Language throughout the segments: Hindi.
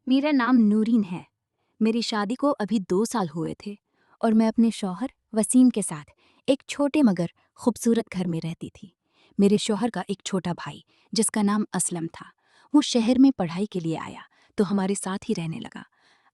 मेरा नाम नूरीन है। मेरी शादी को अभी 2 साल हुए थे और मैं अपने शौहर वसीम के साथ एक छोटे मगर खूबसूरत घर में रहती थी। मेरे शौहर का एक छोटा भाई जिसका नाम असलम था, वो शहर में पढ़ाई के लिए आया तो हमारे साथ ही रहने लगा।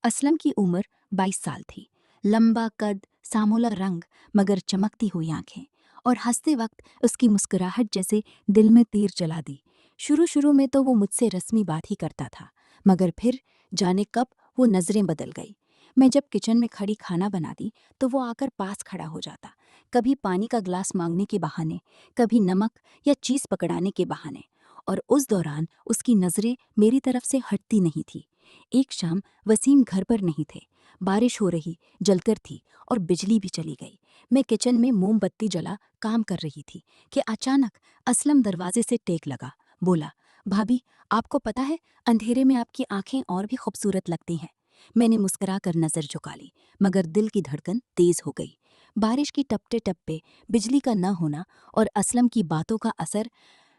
असलम की उम्र 22 साल थी। लंबा कद, सामोला रंग, मगर चमकती हुई आंखें और हंसते वक्त उसकी मुस्कुराहट जैसे दिल में तीर चला दी। शुरू शुरू में तो वो मुझसे रस्मी बात ही करता था, मगर फिर जाने कब वो नज़रें बदल गई। मैं जब किचन में खड़ी खाना बनाती तो वो आकर पास खड़ा हो जाता, कभी पानी का ग्लास मांगने के बहाने, कभी नमक या चीज़ पकड़ाने के बहाने। और उस दौरान उसकी नज़रें मेरी तरफ से हटती नहीं थी। एक शाम वसीम घर पर नहीं थे। बारिश हो रही, जलकर थी और बिजली भी चली गई। मैं किचन में मोमबत्ती जला काम कर रही थी कि अचानक असलम दरवाजे से टेक लगा। बोला, भाभी, आपको पता है, अंधेरे में आपकी आंखें और भी खूबसूरत लगती हैं। मैंने मुस्कुराकर नजर झुका ली, मगर दिल की धड़कन तेज हो गई। बारिश की टपटे टप्पे, बिजली का न होना और असलम की बातों का असर,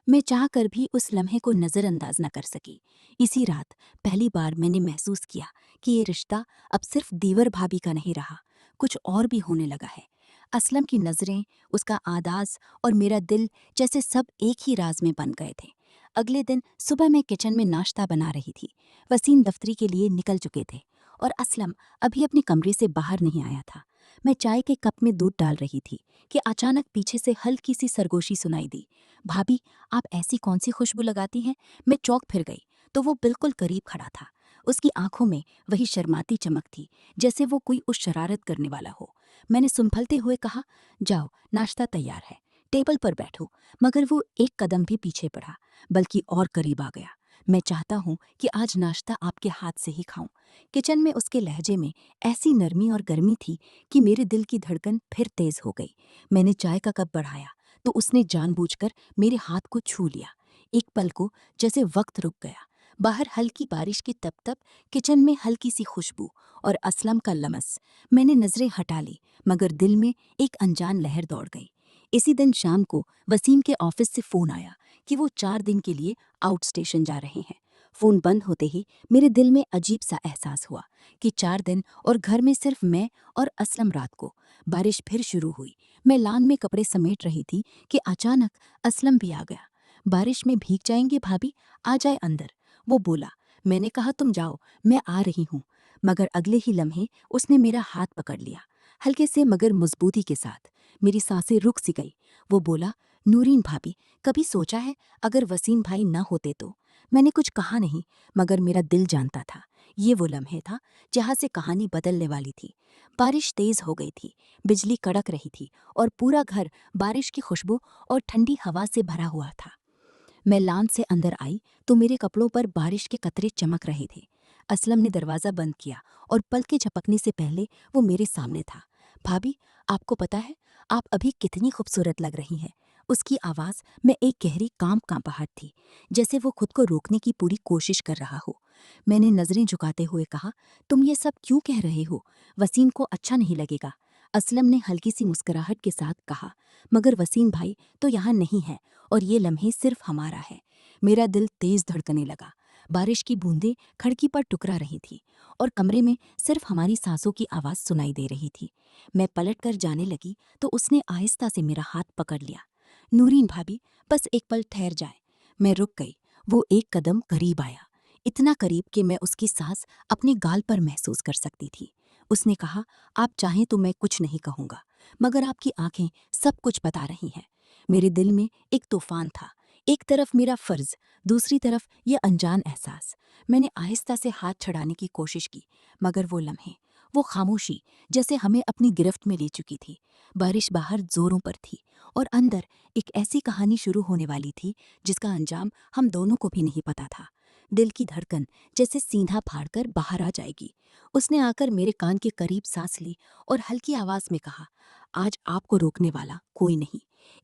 मैं चाह कर भी उस लम्हे को नज़रअंदाज न कर सकी। इसी रात पहली बार मैंने महसूस किया कि ये रिश्ता अब सिर्फ दीवर भाभी का नहीं रहा, कुछ और भी होने लगा है। असलम की नज़रें, उसका आदाज और मेरा दिल जैसे सब एक ही राज में बन गए थे। अगले दिन सुबह मैं किचन में नाश्ता बना रही थी। वसीम दफ्तरी के लिए निकल चुके थे और असलम अभी अपने कमरे से बाहर नहीं आया था। मैं चाय के कप में दूध डाल रही थी कि अचानक पीछे से हल्की सी सरगोशी सुनाई दी। भाभी, आप ऐसी कौन सी खुशबू लगाती हैं? मैं चौंक फिर गई तो वो बिल्कुल करीब खड़ा था। उसकी आंखों में वही शर्माती चमक थी, जैसे वो कोई उस शरारत करने वाला हो। मैंने संभलते हुए कहा, जाओ, नाश्ता तैयार है, टेबल पर बैठो। मगर वो एक कदम भी पीछे बढ़ा, बल्कि और करीब आ गया। मैं चाहता हूँ कि आज नाश्ता आपके हाथ से ही खाऊं। किचन में उसके लहजे में ऐसी नरमी और गर्मी थी कि मेरे दिल की धड़कन फिर तेज हो गई। मैंने चाय का कप बढ़ाया तो उसने जानबूझकर मेरे हाथ को छू लिया। एक पल को जैसे वक्त रुक गया। बाहर हल्की बारिश की तप-तप, किचन में हल्की सी खुशबू और असलम का लमस। मैंने नजरें हटा ली, मगर दिल में एक अनजान लहर दौड़ गई। इसी दिन शाम को वसीम के ऑफिस से फोन आया कि वो 4 दिन के लिए आउट स्टेशन जा रहे हैं। फोन बंद होते ही मेरे दिल में अजीब सा एहसास हुआ कि 4 दिन और घर में सिर्फ मैं और असलम। रात को बारिश फिर शुरू हुई। मैं लान में कपड़े समेट रही थी कि अचानक असलम भी आ गया। बारिश में भीग जाएंगे भाभी, आ जाए अंदर, वो बोला। मैंने कहा, तुम जाओ, मैं आ रही हूँ। मगर अगले ही लम्हे उसने मेरा हाथ पकड़ लिया, हल्के से मगर मजबूती के साथ। मेरी सांसें रुक सी गई। वो बोला, नूरीन भाभी, कभी सोचा है अगर वसीम भाई न होते तो? मैंने कुछ कहा नहीं, मगर मेरा दिल जानता था। ये वो लम्हे था जहाँ से कहानी बदलने वाली थी। बारिश तेज हो गई थी, बिजली कड़क रही थी और पूरा घर बारिश की खुशबू और ठंडी हवा से भरा हुआ था। मैं लान से अंदर आई तो मेरे कपड़ों पर बारिश के कतरे चमक रहे थे। असलम ने दरवाज़ा बंद किया और पलकें झपकने से पहले वो मेरे सामने था। भाभी, आपको पता है, आप अभी कितनी खूबसूरत लग रही हैं। उसकी आवाज़ में एक गहरी कांपहाट थी, जैसे वो खुद को रोकने की पूरी कोशिश कर रहा हो। मैंने नज़रें झुकाते हुए कहा, तुम ये सब क्यों कह रहे हो? वसीम को अच्छा नहीं लगेगा। असलम ने हल्की सी मुस्कुराहट के साथ कहा, मगर वसीम भाई तो यहाँ नहीं है और ये लम्हे सिर्फ हमारा है। मेरा दिल तेज धड़कने लगा। बारिश की बूंदें खिड़की पर टुकरा रही थी और कमरे में सिर्फ हमारी सांसों की आवाज़ सुनाई दे रही थी। मैं पलट कर जाने लगी तो उसने आहिस्ता से मेरा हाथ पकड़ लिया। नूरीन भाभी, बस एक पल ठहर जाए। मैं रुक गई। वो एक कदम करीब आया, इतना करीब कि मैं उसकी सांस अपने गाल पर महसूस कर सकती थी। उसने कहा, आप चाहें तो मैं कुछ नहीं कहूँगा, मगर आपकी आंखें सब कुछ बता रही हैं। मेरे दिल में एक तूफान था, एक तरफ मेरा फर्ज, दूसरी तरफ ये अनजान एहसास। मैंने आहिस्ता से हाथ छड़ाने की कोशिश की, मगर वो लम्हे, वो खामोशी जैसे हमें अपनी गिरफ्त में ले चुकी थी। बारिश बाहर जोरों पर थी और अंदर एक ऐसी कहानी शुरू होने वाली थी जिसका अंजाम हम दोनों को भी नहीं पता था। दिल की धड़कन जैसे सीधा फाड़कर बाहर आ जाएगी। उसने आकर मेरे कान के करीब सांस ली और हल्की आवाज में कहा, आज आपको रोकने वाला कोई नहीं।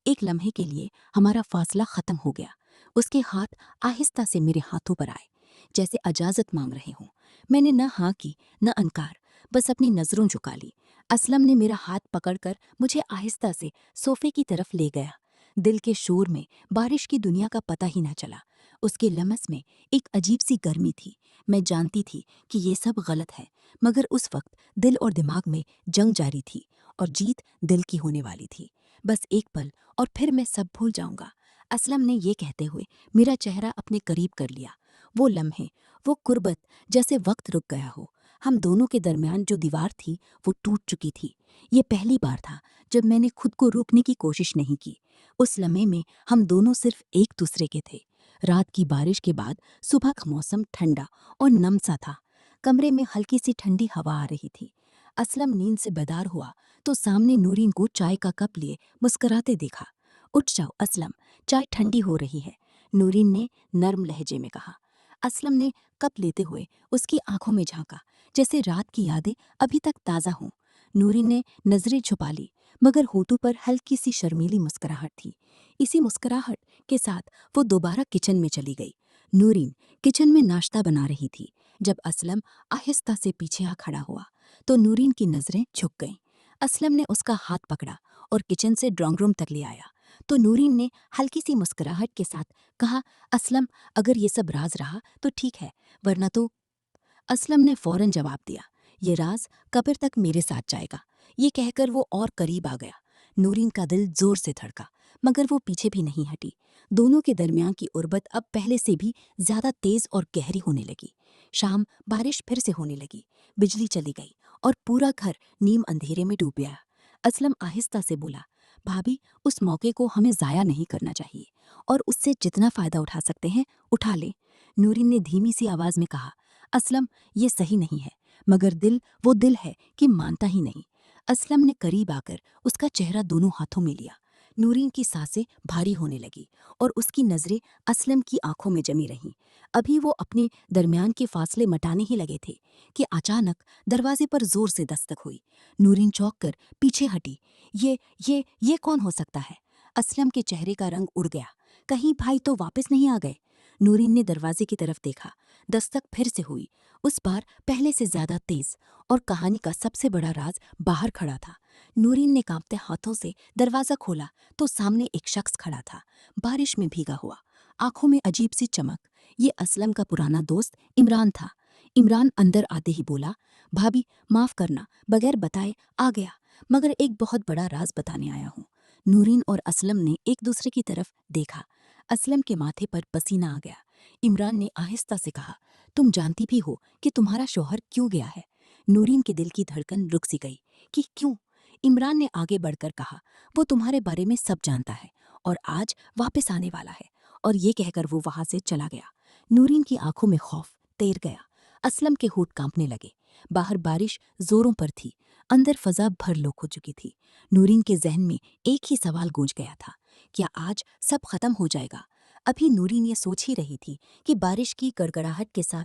एक लम्हे के लिए हमारा फासला खत्म हो गया। उसके हाथ आहिस्ता से मेरे हाथों पर आए, जैसे इजाजत मांग रहे हों। मैंने न हाँ की न अनकार, बस अपनी नजरों झुका ली। असलम ने मेरा हाथ पकड़कर मुझे आहिस्ता से सोफे की तरफ ले गया। दिल के शोर में बारिश की दुनिया का पता ही न चला। उसके लमस में एक अजीब सी गर्मी थी। मैं जानती थी कि ये सब गलत है, मगर उस वक्त दिल और दिमाग में जंग जारी थी और जीत दिल की होने वाली थी। बस एक पल और फिर मैं सब भूल जाऊंगा। असलम ने ये कहते हुए मेरा चेहरा अपने करीब कर लिया। वो लम्हे, वो कुर्बत, जैसे वक्त रुक गया हो। हम दोनों के दरमियान जो दीवार थी वो टूट चुकी थी। ये पहली बार था जब मैंने खुद को रोकने की कोशिश नहीं की। उस लम्हे में हम दोनों सिर्फ एक दूसरे के थे। रात की बारिश के बाद सुबह का मौसम ठंडा और नम सा था। कमरे में हल्की सी ठंडी हवा आ रही थी। असलम नींद से बेदार हुआ तो सामने नूरीन को चाय का कप लिए मुस्कुराते देखा। उठ जाओ असलम, चाय ठंडी हो रही है, नूरीन ने नर्म लहजे में कहा। असलम ने कप लेते हुए उसकी आंखों में झांका, जैसे रात की यादें अभी तक ताज़ा हों। नूरीन ने नजरें छुपा ली, मगर होठों पर हल्की सी शर्मीली मुस्कुराहट थी। इसी मुस्कुराहट के साथ वो दोबारा किचन में चली गई। नूरीन किचन में नाश्ता बना रही थी। जब असलम आहिस्ता से पीछे आ खड़ा हुआ तो नूरीन की नजरें झुक गईं। असलम ने उसका हाथ पकड़ा और किचन से ड्राइंग रूम तक ले आया तो नूरीन ने हल्की सी मुस्कुराहट के साथ कहा, असलम, अगर ये सब राज रहा तो ठीक है, वरना तो। असलम ने फौरन जवाब दिया, ये राज कब्र तक मेरे साथ जाएगा। ये कहकर वो और करीब आ गया। नूरीन का दिल जोर से धड़का, मगर वो पीछे भी नहीं हटी। दोनों के दरमियान की उर्बत अब पहले से भी ज्यादा तेज और गहरी होने लगी। शाम बारिश फिर से होने लगी। बिजली चली गई और पूरा घर नीम अंधेरे में डूब गया। असलम आहिस्ता से बोला, भाभी, उस मौके को हमें जाया नहीं करना चाहिए और उससे जितना फायदा उठा सकते हैं उठा ले। नूरीन ने धीमी सी आवाज में कहा, असलम, ये सही नहीं है, मगर दिल वो दिल है कि मानता ही नहीं। असलम ने करीब आकर उसका चेहरा दोनों हाथों में लिया। नूरीन की सांसें भारी होने लगी और उसकी नजरें असलम की आंखों में जमी रहीं। अभी वो अपने दरमियान के फासले मटाने ही लगे थे कि अचानक दरवाजे पर जोर से दस्तक हुई। नूरीन चौंक कर पीछे हटी। ये कौन हो सकता है? असलम के चेहरे का रंग उड़ गया। कहीं भाई तो वापस नहीं आ गए? नूरीन ने दरवाजे की तरफ देखा। दस्तक फिर से हुई, उस बार पहले से ज्यादा तेज, और कहानी का सबसे बड़ा राज बाहर खड़ा था। नूरीन ने कांपते हाथों से दरवाजा खोला तो सामने एक शख्स खड़ा था, बारिश में भीगा हुआ, आंखों में अजीब सी चमक। ये असलम का पुराना दोस्त इमरान था। इमरान अंदर आते ही बोला, भाभी, माफ करना, बगैर बताए आ गया, मगर एक बहुत बड़ा राज बताने आया हूँ। नूरीन और असलम ने एक दूसरे की तरफ देखा। असलम के माथे पर पसीना आ गया। इमरान ने आहिस्ता से कहा, तुम जानती भी हो कि तुम्हारा शौहर क्यों गया है? नूरीन के दिल की धड़कन रुक सी गई कि क्यों? इमरान ने आगे बढ़कर कहा, वो तुम्हारे बारे में सब जानता है और आज वापस आने वाला है। और ये कहकर वो वहां से चला गया। नूरीन की आंखों में खौफ तैर गया। असलम के होठ कांपने लगे। बाहर बारिश जोरों पर थी, अंदर फजा भर लोग हो चुकी थी। नूरीन के जहन में एक ही सवाल गूंज गया था, क्या आज सब खत्म हो जाएगा? अभी नूरीन ये सोच ही रही थी कि बारिश की गड़गड़ाहट के साथ